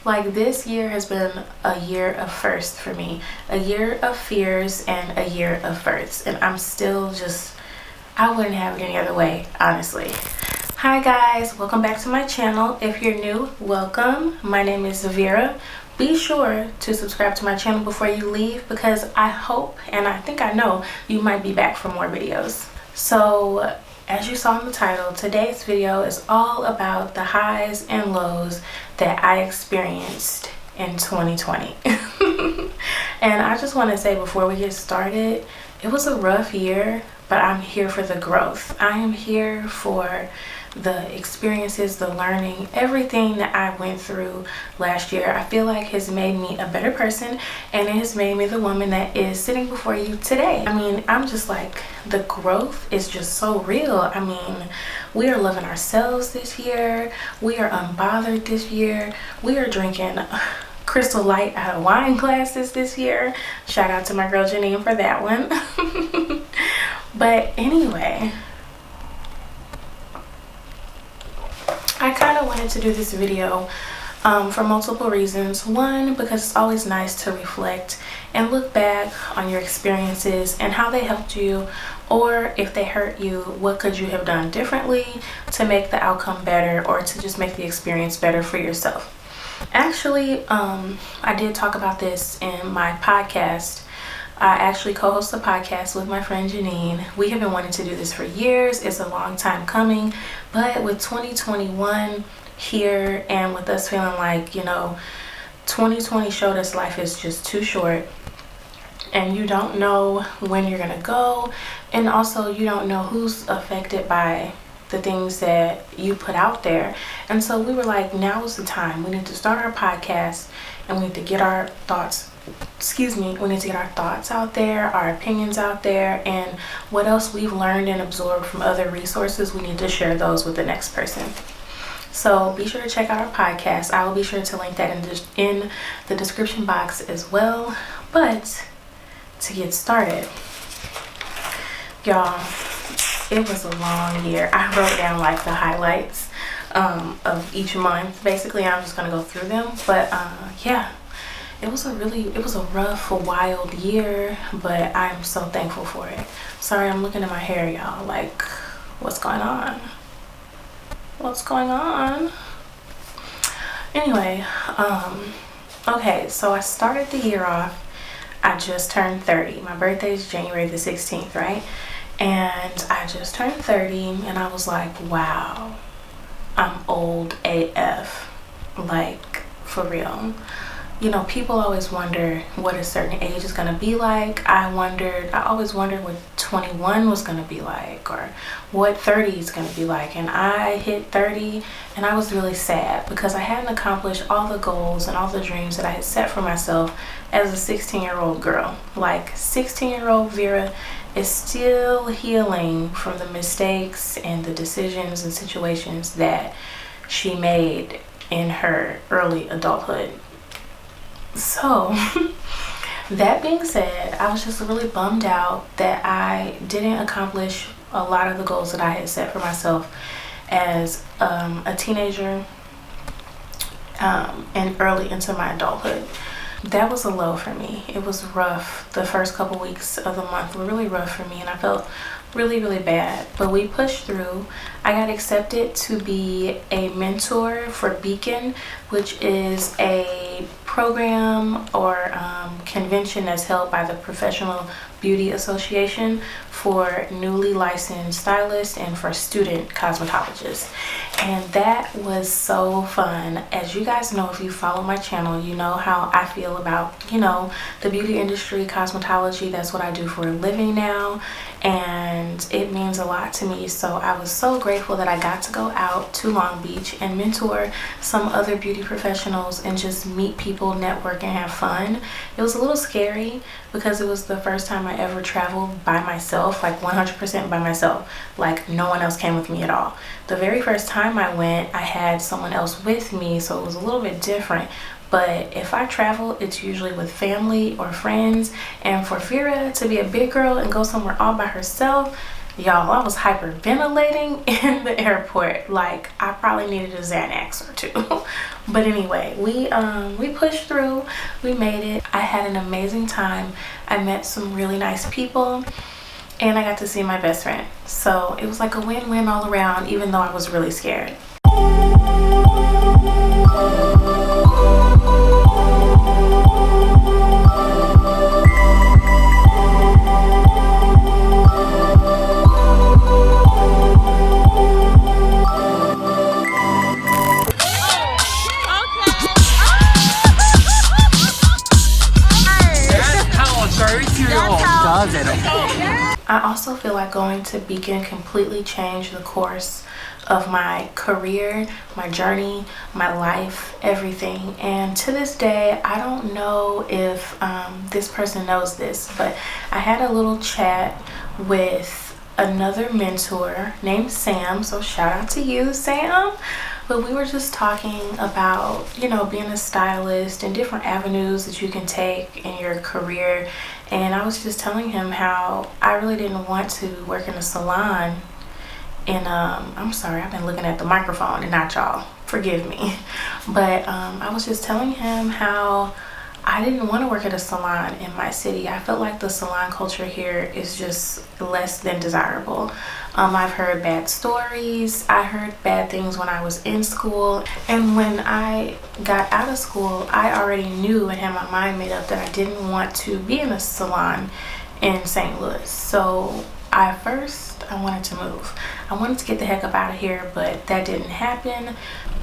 Like, this year has been a year of firsts for me, a year of fears and a year of firsts, and I'm still just, I wouldn't have it any other way, honestly. Hi guys, welcome back to my channel. If you're new, welcome. My name is Vera. Be sure to subscribe to my channel before you leave, because I hope and I think I know you might be back for more videos. So as you saw in the title, today's video is all about the highs and lows that I experienced in 2020. And I just want to say before we get started, it was a rough year, but I'm here for the growth. I am here for the experiences, the learning, everything that I went through last year. I feel like has made me a better person, and it has made me the woman that is sitting before you today. I mean, I'm just like, the growth is just so real. I mean, we are loving ourselves this year. We are unbothered this year. We are drinking Crystal Light out of wine glasses this year. Shout out to my girl Jeanae for that one. But anyway, I kind of wanted to do this video for multiple reasons. One, because it's always nice to reflect and look back on your experiences and how they helped you, or if they hurt you, what could you have done differently to make the outcome better, or to just make the experience better for yourself. Actually, I did talk about this in my podcast. I actually co-host a podcast with my friend Janine. We have been wanting to do this for years. It's a long time coming, but with 2021 here, and with us feeling like, 2020 showed us life is just too short, and you don't know when you're gonna go, and also you don't know who's affected by the things that you put out there. And so we were like, now is the time. We need to start our podcast, and we need to get our thoughts we need to get our thoughts out there, our opinions out there, and what else we've learned and absorbed from other resources, we need to share those with the next person. So be sure to check out our podcast. I will be sure to link that in the description box as well. But to get started, y'all, it was a long year. I wrote down like the highlights of each month. Basically, I'm just gonna go through them. But yeah, it was a rough, wild year, but I'm so thankful for it. Sorry, I'm looking at my hair, y'all. Like, what's going on? What's going on? Anyway, okay, so I started the year off. I just turned 30. My birthday is January the 16th, right? And I just turned 30, and I was like, wow, I'm old AF. Like, for real. People always wonder what a certain age is going to be like. I always wondered what 21 was going to be like, or what 30 is going to be like. And I hit 30, and I was really sad because I hadn't accomplished all the goals and all the dreams that I had set for myself as a 16-year-old girl. Like, 16-year-old Vera is still healing from the mistakes and the decisions and situations that she made in her early adulthood. So that being said, I was just really bummed out that I didn't accomplish a lot of the goals that I had set for myself as a teenager and early into my adulthood. That was a low for me. It was rough. The first couple weeks of the month were really rough for me, and I felt really, really bad. But we pushed through. I got accepted to be a mentor for Beacon, which is a program or convention that's held by the Professional Beauty Association for newly licensed stylists and for student cosmetologists. And that was so fun. As you guys know, if you follow my channel, you know how I feel about, the beauty industry, cosmetology. That's what I do for a living now, and it means a lot to me. So I was so grateful that I got to go out to Long Beach and mentor some other beauty professionals and just meet people, network, and have fun. It was a little scary because it was the first time I ever traveled by myself, like 100% by myself. Like, no one else came with me at all. The very first time I went, I had someone else with me, so it was a little bit different. But if I travel, it's usually with family or friends. And for Vera to be a big girl and go somewhere all by herself, Y'all, I was hyperventilating in the airport. Like, I probably needed a Xanax or two. But anyway, we pushed through. We made it. I had an amazing time. I met some really nice people, and I got to see my best friend. So it was like a win-win all around, even though I was really scared. I also feel like going to Beacon completely changed the course of my career, my journey, my life, everything. And to this day, I don't know if this person knows this, but I had a little chat with another mentor named Sam. So shout out to you, Sam. But we were just talking about, you know, being a stylist and different avenues that you can take in your career. And I was just telling him how I really didn't want to work in a salon. And I'm sorry, I've been looking at the microphone and not y'all. Forgive me. But I was just telling him how I didn't want to work at a salon in my city. I felt like the salon culture here is just less than desirable. I've heard bad stories. I heard bad things when I was in school. And when I got out of school, I already knew and had my mind made up that I didn't want to be in a salon in St. Louis. So I wanted to move. I wanted to get the heck up out of here, but that didn't happen.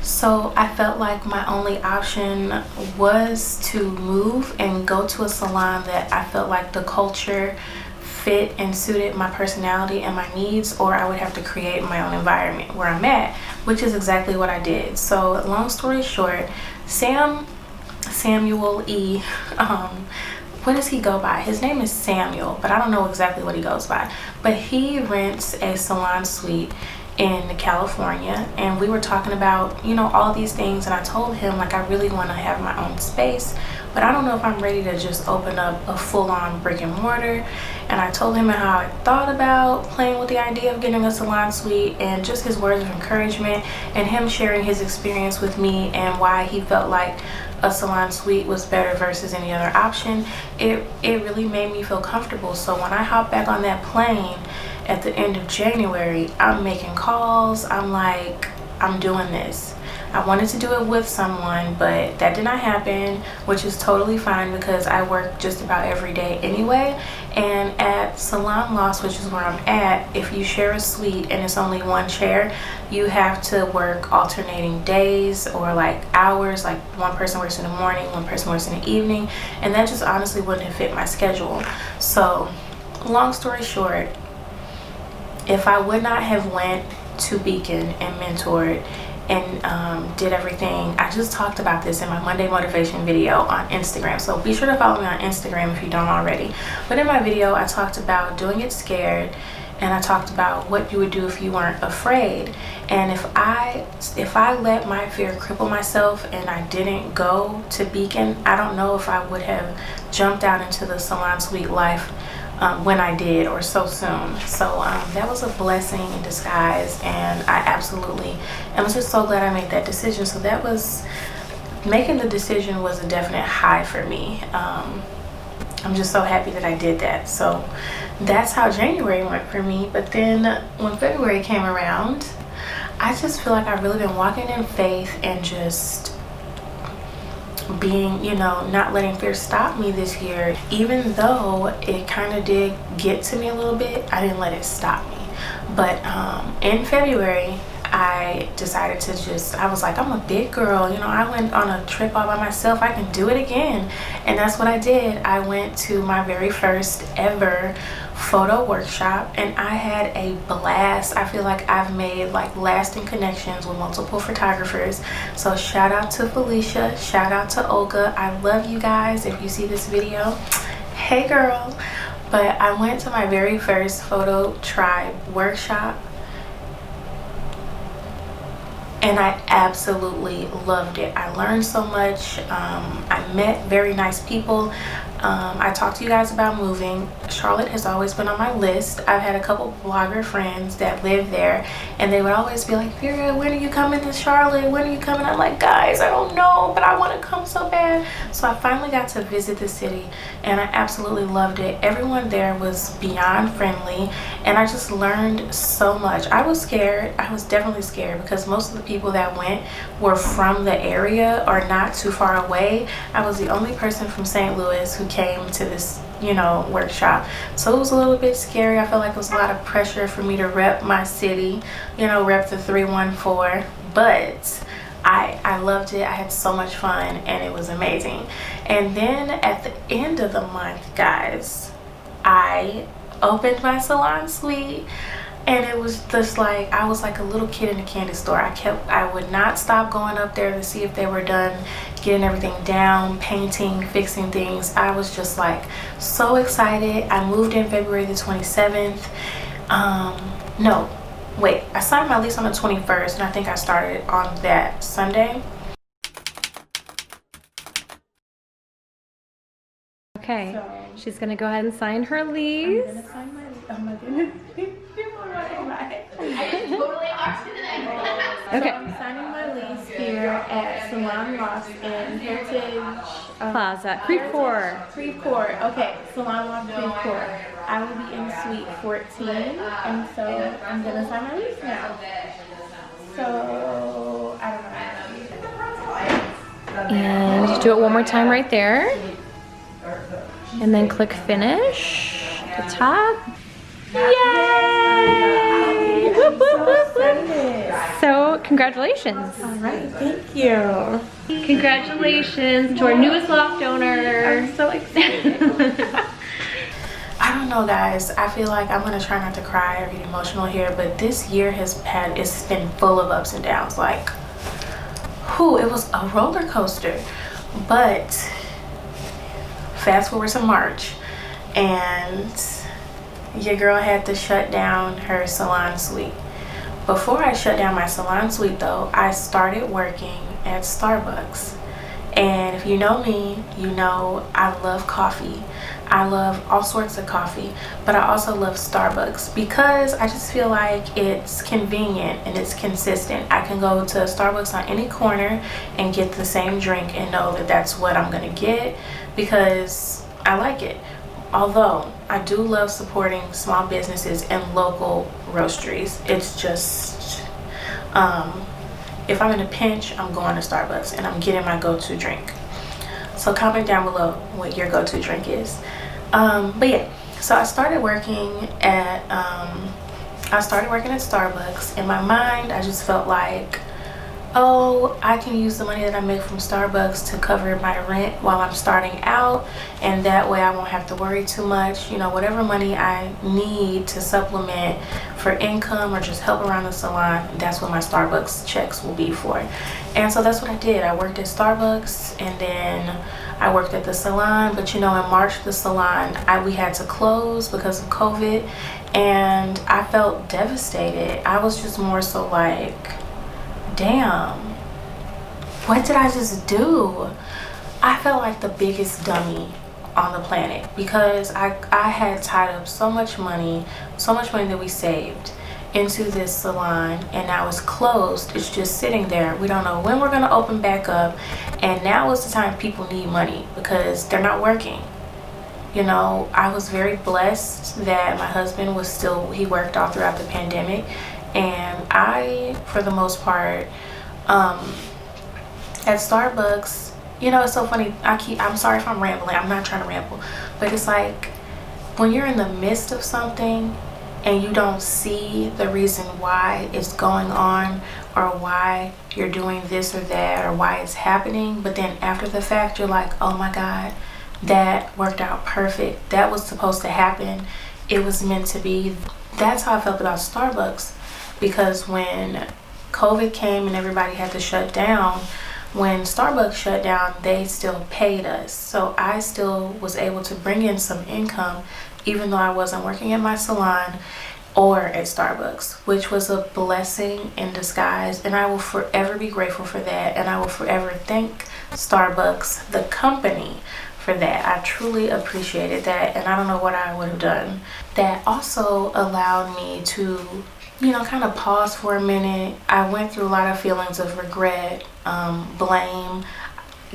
So I felt like my only option was to move and go to a salon that I felt like the culture fit and suited my personality and my needs, or I would have to create my own environment where I'm at, which is exactly what I did. So long story short, Samuel E. What does he go by? His name is Samuel, but I don't know exactly what he goes by. But he rents a salon suite in California, and we were talking about, you know, all these things, and I told him like I really want to have my own space, but I don't know if I'm ready to just open up a full-on brick and mortar. And I told him how I thought about playing with the idea of getting a salon suite, and just his words of encouragement and him sharing his experience with me and why he felt like a salon suite was better versus any other option. It really made me feel comfortable. So when I hopped back on that plane at the end of January, I'm making calls. I'm like, I'm doing this. I wanted to do it with someone, but that did not happen, which is totally fine because I work just about every day anyway. And at Salon Loss, which is where I'm at, if you share a suite and it's only one chair, you have to work alternating days or like hours, like one person works in the morning, one person works in the evening, and that just honestly wouldn't have fit my schedule. So long story short, if I would not have went to Beacon and mentored and did everything, I just talked about this in my Monday motivation video on Instagram, so be sure to follow me on Instagram if you don't already. But in my video, I talked about doing it scared, and I talked about what you would do if you weren't afraid. And if I let my fear cripple myself and I didn't go to Beacon, I don't know if I would have jumped out into the salon suite life when I did, or so soon. So that was a blessing in disguise, and I absolutely am just so glad I made that decision. So that was, making the decision was a definite high for me. I'm just so happy that I did that. So that's how January went for me. But then when February came around, I just feel like I've really been walking in faith and just being, you know, not letting fear stop me this year. Even though it kind of did get to me a little bit, I didn't let it stop me. But in February, I decided to I was like, I'm a big girl, you know, I went on a trip all by myself, I can do it again. And that's what I did. I went to my very first ever photo workshop, and I had a blast. I feel like I've made like lasting connections with multiple photographers. So shout out to Felicia, shout out to Olga. I love you guys. If you see this video, hey girl. But I went to my very first photo tribe workshop, and I absolutely loved it. I learned so much. I met very nice people. I talked to you guys about moving. Charlotte has always been on my list. I've had a couple blogger friends that live there, and they would always be like, Vera, when are you coming to Charlotte? When are you coming? I'm like, guys, I don't know, but I want to come so bad. So I finally got to visit the city, and I absolutely loved it. Everyone there was beyond friendly, and I just learned so much. I was scared. I was definitely scared because most of the people that went were from the area or not too far away. I was the only person from St. Louis who came to this, you know, workshop, so it was a little bit scary. I felt like it was a lot of pressure for me to rep my city, you know, rep the 314, but I loved it. I had so much fun, and it was amazing. And then at the end of the month, guys, I opened my salon suite, and it was just like I was like a little kid in a candy store. I would not stop going up there to see if they were done getting everything down, painting, fixing things. I was just like so excited. I moved in February the 27th. No, wait, I signed my lease on the 21st, and I think I started on that Sunday. Okay, so she's gonna go ahead and sign her lease. I'm gonna sign my lease. Oh my goodness. Okay. So I'm signing my lease here at Salon Loft in Heritage Plaza, Creve Coeur. Creve Coeur. Okay, Salon Loft, Creve Coeur. I will be in Suite 14, and so I'm gonna sign my lease now. So I don't know. And do it one more time right there. And then click finish at the top. Yay! Whoop, whoop, whoop, whoop. So, congratulations. All right, thank you. Congratulations to our newest loft owner. I'm so excited. I don't know, guys. I feel like I'm gonna try not to cry or get emotional here, but this year it's been full of ups and downs. Like, whew, it was a roller coaster. But fast forward to March, and your girl had to shut down her salon suite. Before I shut down my salon suite though, I started working at Starbucks. And if you know me, you know I love coffee. I love all sorts of coffee, but I also love Starbucks because I just feel like it's convenient and it's consistent. I can go to Starbucks on any corner and get the same drink and know that that's what I'm gonna get because I like it. Although I do love supporting small businesses and local roasteries. It's just if I'm in a pinch, I'm going to Starbucks and I'm getting my go-to drink. So comment down below what your go-to drink is. But yeah, so I started working at Starbucks. In my mind, I just felt like, oh, I can use the money that I make from Starbucks to cover my rent while I'm starting out, and that way I won't have to worry too much. You know, whatever money I need to supplement for income or just help around the salon, that's what my Starbucks checks will be for. And so that's what I did. I worked at Starbucks, and then I worked at the salon. But you know, in March, the salon, we had to close because of COVID, and I felt devastated. I was just more so like, damn, what did I just do? I felt like the biggest dummy on the planet because I had tied up so much money that we saved into this salon, and now it's closed. It's just sitting there. We don't know when we're gonna open back up, and now is the time people need money because they're not working. You know, I was very blessed that my husband was he worked all throughout the pandemic, and I, for the most part, at Starbucks, you know, it's so funny. I'm sorry if I'm rambling. I'm not trying to ramble, but it's like when you're in the midst of something and you don't see the reason why it's going on or why you're doing this or that or why it's happening, but then after the fact you're like, oh my God, that worked out perfect. That was supposed to happen. It was meant to be. That's how I felt about Starbucks, because when COVID came and everybody had to shut down, when Starbucks shut down, they still paid us. So I still was able to bring in some income even though I wasn't working at my salon. or at Starbucks, which was a blessing in disguise, and I will forever be grateful for that, and I will forever thank Starbucks, the company, for that. I truly appreciated that, and I don't know what I would have done. That also allowed me to, you know, kind of pause for a minute. I went through a lot of feelings of regret, blame.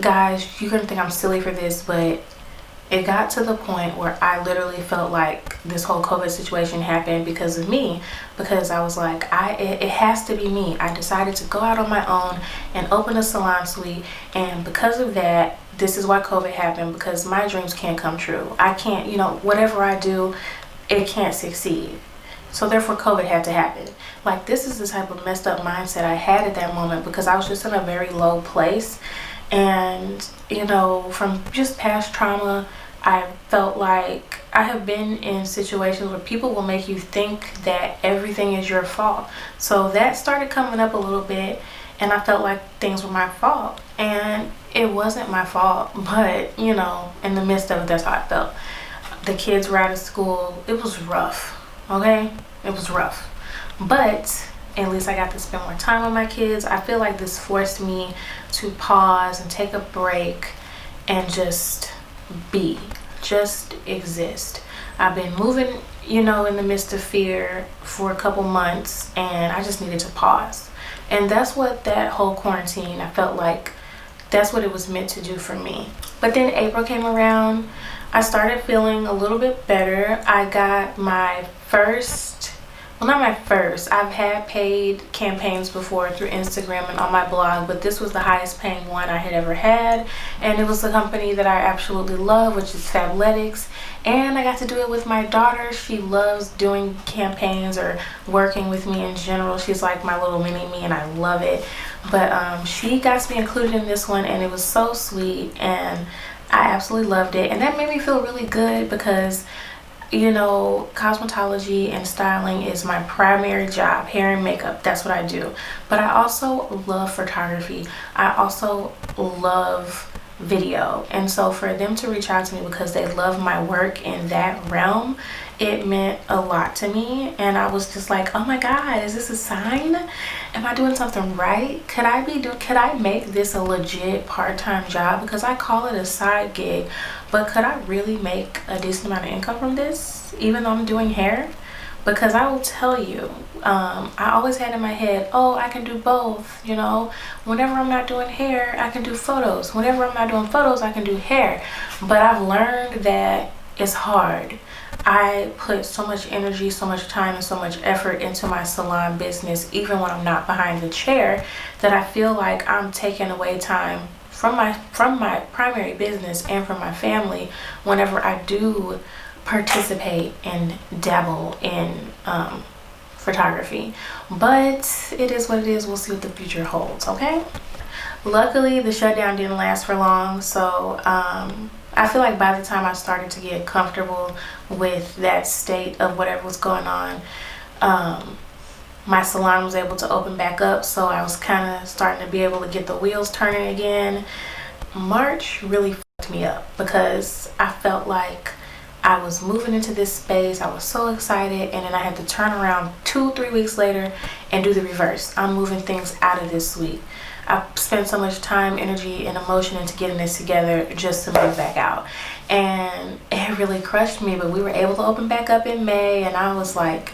Guys, you're gonna think I'm silly for this, but it got to the point where I literally felt like this whole COVID situation happened because of me, because I was like, it has to be me. I decided to go out on my own and open a salon suite, and because of that, this is why COVID happened, because my dreams can't come true. I can't, you know, whatever I do, it can't succeed. So therefore COVID had to happen. Like, this is the type of messed up mindset I had at that moment, because I was just in a very low place. And, you know, from just past trauma, I felt like I have been in situations where people will make you think that everything is your fault. So that started coming up a little bit, and I felt like things were my fault. And it wasn't my fault, but, you know, in the midst of it, that's how I felt. The kids were out of school. It was rough, okay? It was rough. But at least I got to spend more time with my kids. I feel like this forced me to pause and take a break and just be, just exist. I've been moving, you know, in the midst of fear for a couple months, and I just needed to pause. And that's what that whole quarantine, I felt like that's what it was meant to do for me. But then April came around. I started feeling a little bit better. I got my first, well, not my first, I've had paid campaigns before through Instagram and on my blog, but this was the highest paying one I had ever had, and it was a company that I absolutely love, which is Fabletics. And I got to do it with my daughter. She loves doing campaigns or working with me in general. She's like my little mini me, and I love it. But she got to be included in this one, and it was so sweet, and I absolutely loved it. And that made me feel really good, because, you know, cosmetology and styling is my primary job. Hair and makeup, that's what I do. But I also love photography. I also love video, and so for them to reach out to me because they love my work in that realm, it meant a lot to me. And I was just like, oh my god, is this a sign? Am I doing something right? Could I make this a legit part-time job? Because I call it a side gig, but could I really make a decent amount of income from this, even though I'm doing hair? Because I will tell you, I always had in my head, oh, I can do both, you know. Whenever I'm not doing hair, I can do photos. Whenever I'm not doing photos, I can do hair. But I've learned that it's hard. I put so much energy, so much time, and so much effort into my salon business, even when I'm not behind the chair, that I feel like I'm taking away time from my primary business and from my family whenever I do participate and dabble in photography. But it is what it is. We'll see what the future holds, okay? Luckily, the shutdown didn't last for long, so I feel like by the time I started to get comfortable with that state of whatever was going on, my salon was able to open back up, so I was kind of starting to be able to get the wheels turning again. March really fucked me up, because I felt like I was moving into this space. I was so excited, and then I had to turn around 2-3 weeks later and do the reverse. I'm moving things out of this suite. I spent so much time, energy, and emotion into getting this together just to move back out, and it really crushed me. But we were able to open back up in May, and I was like,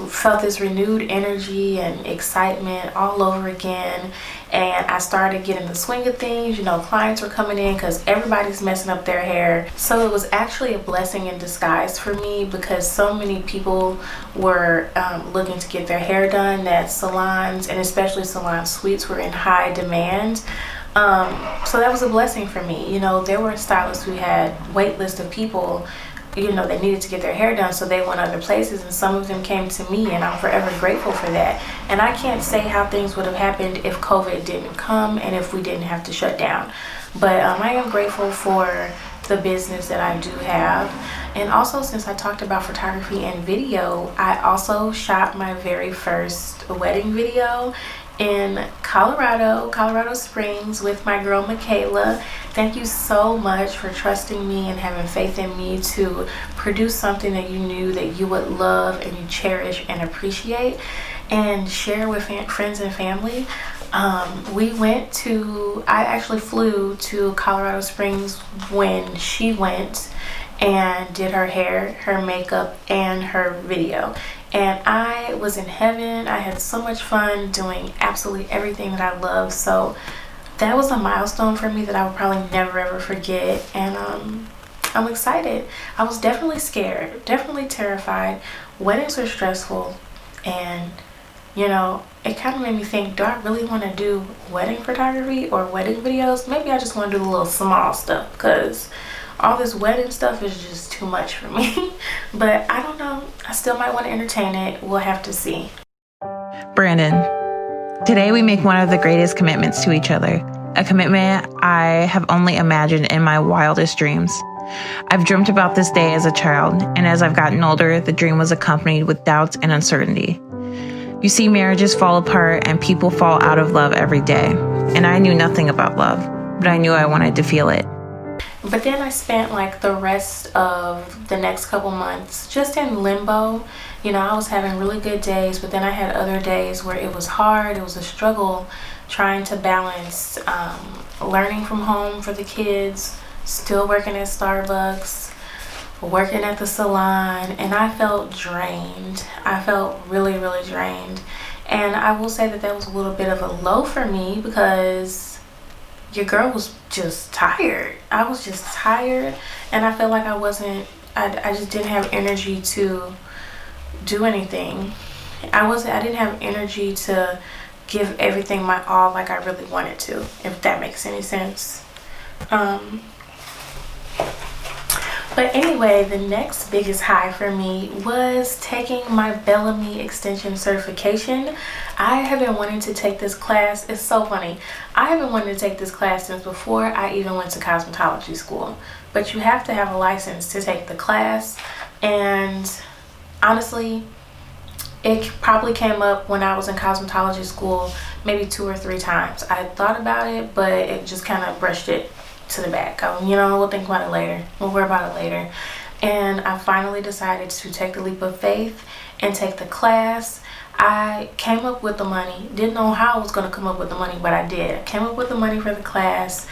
felt this renewed energy and excitement all over again. And I started getting the swing of things. You know, clients were coming in because everybody's messing up their hair. So it was actually a blessing in disguise for me, because so many people were looking to get their hair done, that salons, and especially salon suites, were in high demand. So that was a blessing for me. You know, there were stylists who had wait list of people, you know, they needed to get their hair done, so they went other places, and some of them came to me, and I'm forever grateful for that. And I can't say how things would have happened if COVID didn't come and if we didn't have to shut down. But I am grateful for the business that I do have. And also, since I talked about photography and video, I also shot my very first wedding video, in Colorado Springs with my girl Michaela. Thank you so much for trusting me and having faith in me to produce something that you knew that you would love and you cherish and appreciate and share with friends and family. I actually flew to Colorado Springs when she went and did her hair, her makeup, and her video. And I was in heaven. I had so much fun doing absolutely everything that I love. So that was a milestone for me that I will probably never ever forget. And I'm excited. I was definitely scared, definitely terrified. Weddings are stressful, and you know, it kind of made me think, do I really want to do wedding photography or wedding videos? Maybe I just want to do the little small stuff, because all this wedding stuff is just too much for me. But I don't know. I still might want to entertain it. We'll have to see. Brandon, today we make one of the greatest commitments to each other, a commitment I have only imagined in my wildest dreams. I've dreamt about this day as a child, and as I've gotten older, the dream was accompanied with doubts and uncertainty. You see marriages fall apart and people fall out of love every day, and I knew nothing about love, but I knew I wanted to feel it. But then I spent like the rest of the next couple months just in limbo. You know, I was having really good days, but then I had other days where it was hard. It was a struggle trying to balance learning from home for the kids, still working at Starbucks, working at the salon, and I felt drained. I felt really, really drained. And I will say that that was a little bit of a low for me, because your girl was just tired. I was just tired, and I felt like I just didn't have energy to do anything. I didn't have energy to give everything my all like I really wanted to, if that makes any sense. But anyway, the next biggest high for me was taking my Bellamy extension certification. I have been wanting to take this class. It's so funny. I have been wanting to take this class since before I even went to cosmetology school. But you have to have a license to take the class. And honestly, it probably came up when I was in cosmetology school maybe 2 or 3 times. I thought about it, but it just kind of brushed it to the back. We'll think about it later. We'll worry about it later. And I finally decided to take the leap of faith and take the class. I came up with the money. Didn't know how I was going to come up with the money, but I did. I came up with the money for the class.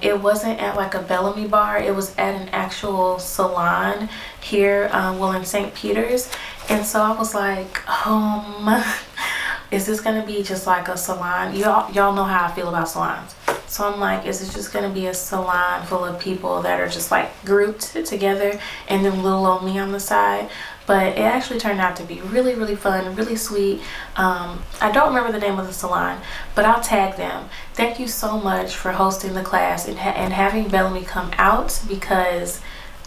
It wasn't at like a Bellamy bar. It was at an actual salon here, in St. Peter's. And so I was like, is this going to be just like a salon? Y'all know how I feel about salons. So I'm like, is it just going to be a salon full of people that are just like grouped together and then little old me on the side? But it actually turned out to be really, really fun, really sweet. I don't remember the name of the salon, but I'll tag them. Thank you so much for hosting the class and having Bellamy come out, because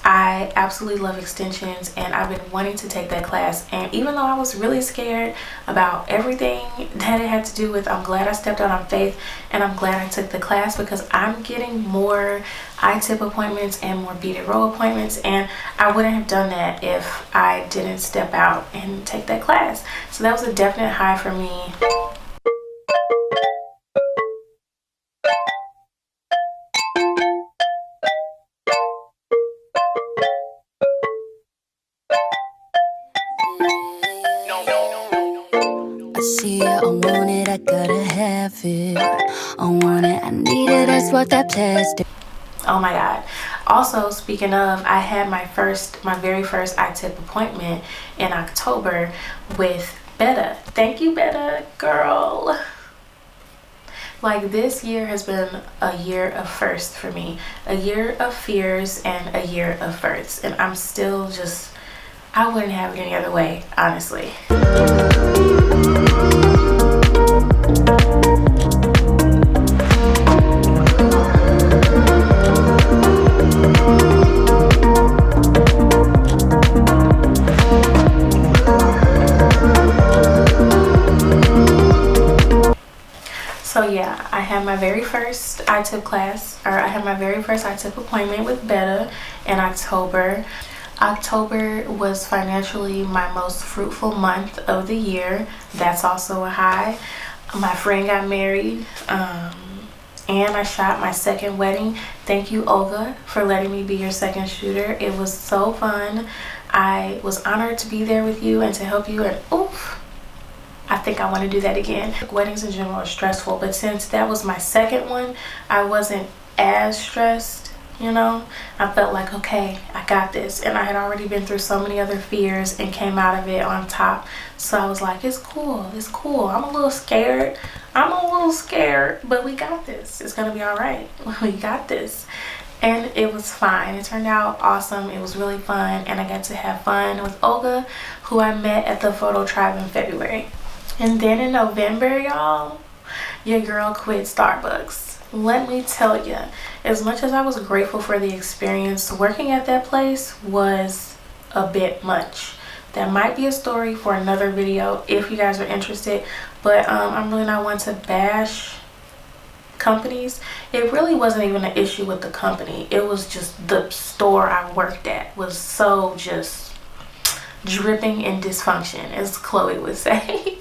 I absolutely love extensions, and I've been wanting to take that class. And even though I was really scared about everything that it had to do with, I'm glad I stepped out on faith, and I'm glad I took the class, because I'm getting more eye-tip appointments and more beaded row appointments, and I wouldn't have done that if I didn't step out and take that class. So that was a definite high for me. See it, I want it, I gotta have it. I want it, I need it, that's what that plastic. Oh my god. Also, speaking of, I had my very first eye-tip appointment in October with Betta. Thank you, Betta, girl. Like, this year has been a year of firsts for me, a year of fears and a year of firsts, and I'm still just, I wouldn't have it any other way, honestly. So yeah, I had my very first eye-tip class, or I had my very first eye-tip appointment with Betta in October. October was financially my most fruitful month of the year. That's also a high. my friend got married, and I shot my second wedding. Thank you, Olga, for letting me be your second shooter. It was so fun. I was honored to be there with you and to help you, and oof, I think I want to do that again. Weddings in general are stressful, but since that was my second one, I wasn't as stressed, you know. I felt like, okay, I got this, and I had already been through so many other fears and came out of it on top. So I was like, it's cool, it's cool. I'm a little scared, but we got this. It's gonna be all right. We got this. And it was fine. It turned out awesome. It was really fun, and I got to have fun with Olga, who I met at the photo tribe in February. And then in November, y'all, your girl quit Starbucks. Let me tell you, as much as I was grateful for the experience, working at that place was a bit much. That might be a story for another video if you guys are interested, but I'm really not one to bash companies. It really wasn't even an issue with the company. It was just the store I worked at was so just dripping in dysfunction, as Chloe would say.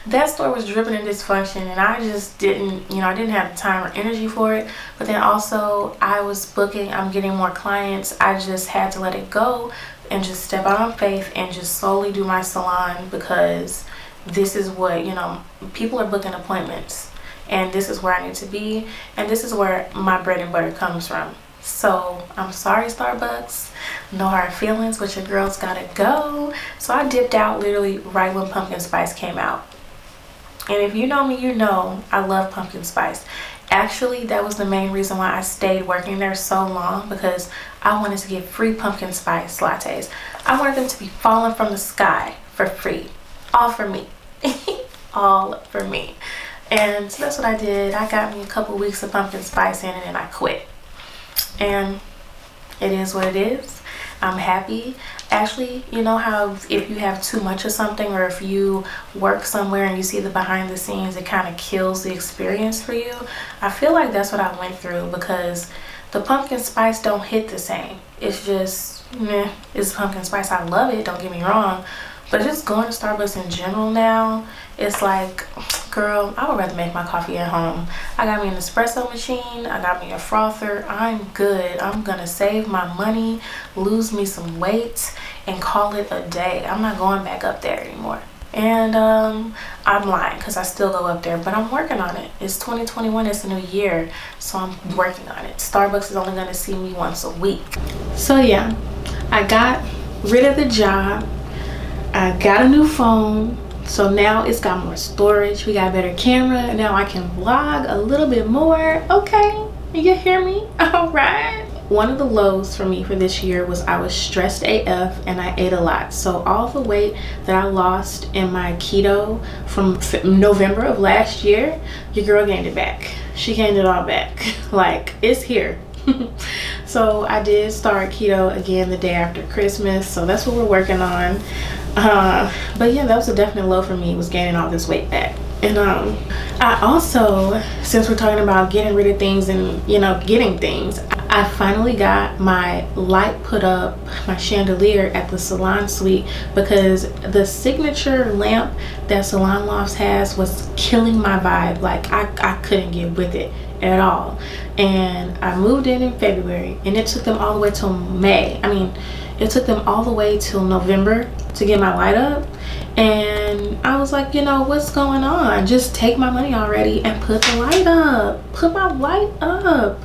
That store was dripping in dysfunction, and I just didn't, I didn't have the time or energy for it. But then also I was booking, I'm getting more clients. I just had to let it go and just step out on faith and just slowly do my salon, because this is what, people are booking appointments, and this is where I need to be, and this is where my bread and butter comes from. So I'm sorry, Starbucks, no hard feelings, but your girl's gotta go. So I dipped out literally right when pumpkin spice came out. And if you know me, you know I love pumpkin spice. Actually, that was the main reason why I stayed working there so long, because I wanted to get free pumpkin spice lattes. I wanted them to be falling from the sky for free, all for me. All for me. And so that's what I did. I got me a couple weeks of pumpkin spice in, and then I quit. And it is what it is. I'm happy. Actually, you know how if you have too much of something, or if you work somewhere and you see the behind the scenes, it kind of kills the experience for you. I feel like that's what I went through, because the pumpkin spice don't hit the same. It's just, meh, it's pumpkin spice. I love it, don't get me wrong. But just going to Starbucks in general now, it's like, girl, I would rather make my coffee at home. I got me an espresso machine. I got me a frother. I'm good. I'm going to save my money, lose me some weight, and call it a day. I'm not going back up there anymore. And I'm lying, because I still go up there, but I'm working on it. It's 2021. It's a new year, so I'm working on it. Starbucks is only going to see me once a week. So yeah, I got rid of the job. I got a new phone, so now it's got more storage. We got a better camera. Now I can vlog a little bit more. Okay, you hear me? All right. One of the lows for me for this year was I was stressed AF, and I ate a lot. So all the weight that I lost in my keto from November of last year, your girl gained it back. She gained it all back. Like, it's here. So I did start keto again the day after Christmas, so that's what we're working on. But yeah, that was a definite low for me, was gaining all this weight back. And I also, since we're talking about getting rid of things and getting things, I finally got my light put up, my chandelier at the salon suite, because the signature lamp that Salon Lofts has was killing my vibe. Like I couldn't get with it at all. And I moved in February, and it took them all the way till May. I mean, it took them all the way till November to get my light up. And I was like, what's going on? Just take my money already and put the light up. Put my light up.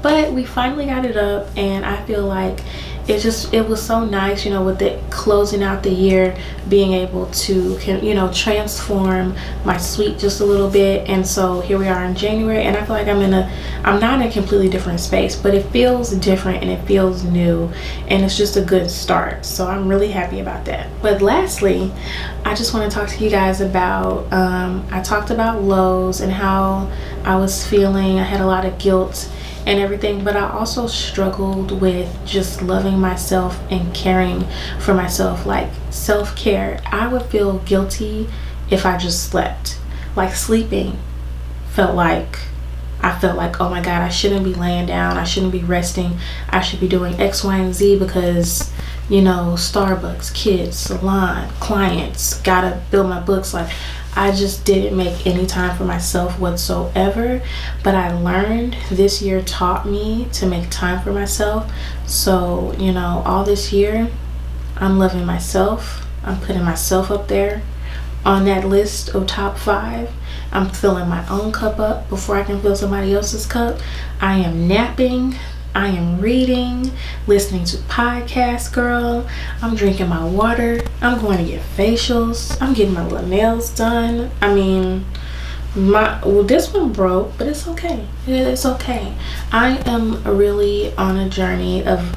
But we finally got it up, and I feel like it was so nice, with it closing out the year, being able to transform my suite just a little bit. And so here we are in January, and I feel like I'm not in a completely different space, but it feels different and it feels new, and it's just a good start. So I'm really happy about that. But lastly, I just want to talk to you guys about I talked about lows and how I was feeling. I had a lot of guilt and everything, but I also struggled with just loving myself and caring for myself. Like self-care, I would feel guilty if I just slept. Like sleeping I felt like, oh my god, I shouldn't be laying down, I shouldn't be resting, I should be doing X, Y, and Z, because Starbucks, kids, salon, clients, gotta build my books. Like I just didn't make any time for myself whatsoever. But I learned, this year taught me to make time for myself. So, you know, all this year I'm loving myself. I'm putting myself up there on that list of top 5. I'm filling my own cup up before I can fill somebody else's cup. I am napping. I am reading, listening to podcasts, girl. I'm drinking my water. I'm going to get facials. I'm getting my little nails done. I mean, this one broke, but it's okay. It's okay. I am really on a journey of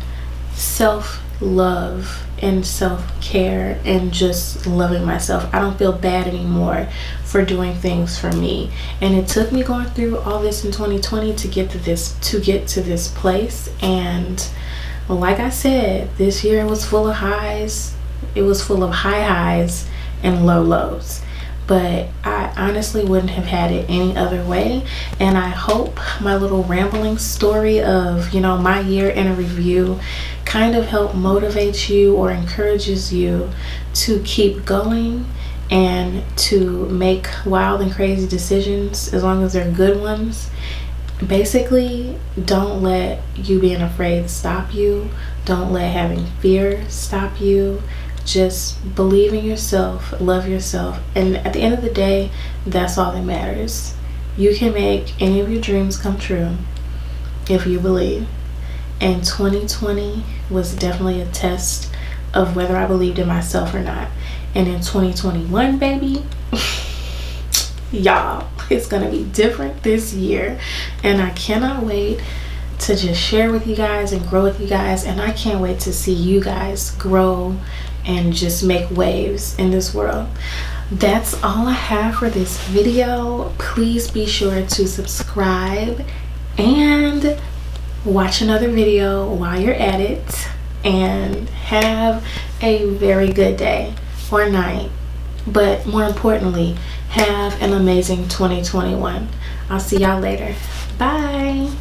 self-love and self-care and just loving myself. I don't feel bad anymore for doing things for me. And it took me going through all this in 2020 to get to this place. And like I said, this year was full of highs. It was full of high highs and low lows. But I honestly wouldn't have had it any other way. And I hope my little rambling story of, you know, my year in a review kind of help motivate you or encourages you to keep going and to make wild and crazy decisions, as long as they're good ones. Basically, don't let you being afraid stop you. Don't let having fear stop you. Just believe in yourself, love yourself, and at the end of the day, that's all that matters. You can make any of your dreams come true if you believe. And 2020 was definitely a test of whether I believed in myself or not. And in 2021, baby, y'all, it's gonna be different this year. And I cannot wait to just share with you guys and grow with you guys. And I can't wait to see you guys grow and just make waves in this world. That's all I have for this video. Please be sure to subscribe and watch another video while you're at it. And have a very good day or night. But more importantly, have an amazing 2021. I'll see y'all later. Bye.